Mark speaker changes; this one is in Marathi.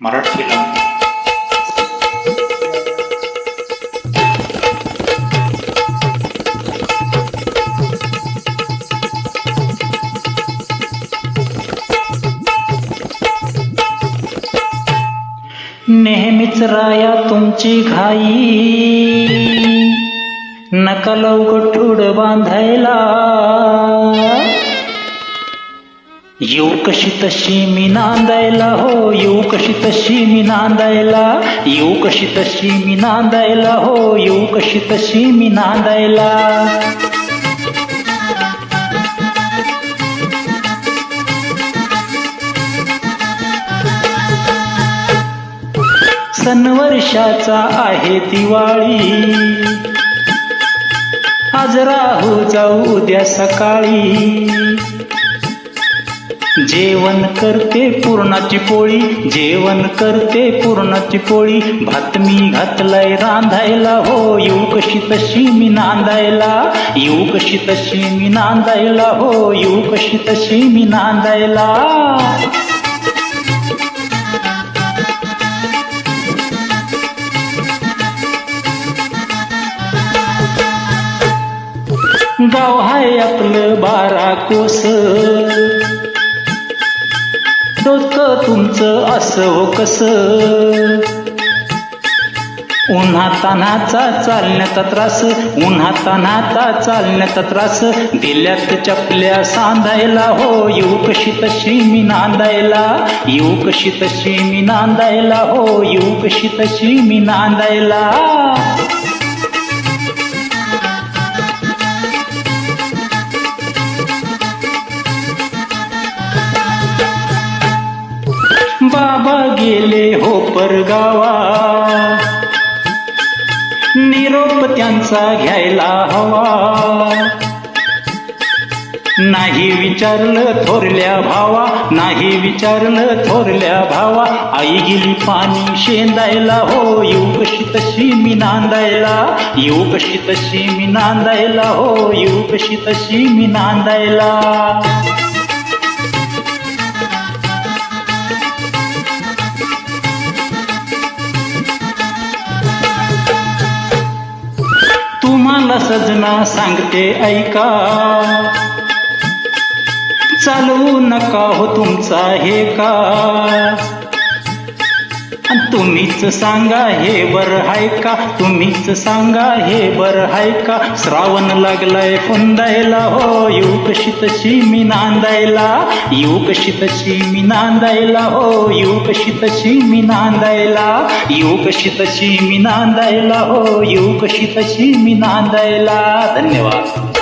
Speaker 1: मराठीला नेहमीच राया तुमची घाई, नका लवकर ठुड बांधायला. येऊ कशी तशी मी नांदायला, हो येऊ कशी तशी मी नांदायला, येऊ कशी तशी मी नांदायला, हो येऊ कशी तशी मी नांदायला. सन वर्षाचा आहे दिवाळी, आज राहू जाऊ उद्या सकाळी. जेवण करते पुरणाची पोळी, जेवण करते पुरणाची पोळी. भात मी घातलाय रांधायला, हो येऊ कशी तशी मी नांदायला, येऊ कशी तशी मी नांदायला, हो येऊ कशी तशी मी नांदायला. गाव हाय आपलं 12 कोस, डोकं तुमचं असं हो कसं. उन्हातान्हाचा चालण्याचा त्रास, उन्हातान्हाचा चालण्याचा त्रास. दिल्यात चपल्या सांधायला, हो येऊ कशी तशी मी नांदायला, येऊ कशी तशी मी नांदायला, हो येऊ कशी तशी मी नांदायला. बाबा गेले हो परगावा, निरोप त्यांचा घ्यायला हवा. नाही विचारलं थोरल्या भावा, नाही विचारलं थोरल्या भावा. आई गेली पाणी शेंदायला, हो येऊ कशी तशी मी नांदायला, येऊ कशी तशी मी नांदायला, हो येऊ कशी तशी मी नांदायला. तुम्हाला सजना सांगते ऐका, चालवू नका हो तुमचा हे का. तुम्हीच सांगा हे बरं हाय का, तुम्हीच सांगा हे बरं हाय का. श्रावण लागलाय फुंदायला, हो येऊ कशी तशी मी नांदायला, येऊ कशी तशी मी नांदायला, हो येऊ कशी तशी मी नांदायला, येऊ कशी तशी मी नांदायला, हो येऊ कशी तशी मी नांदायला. धन्यवाद.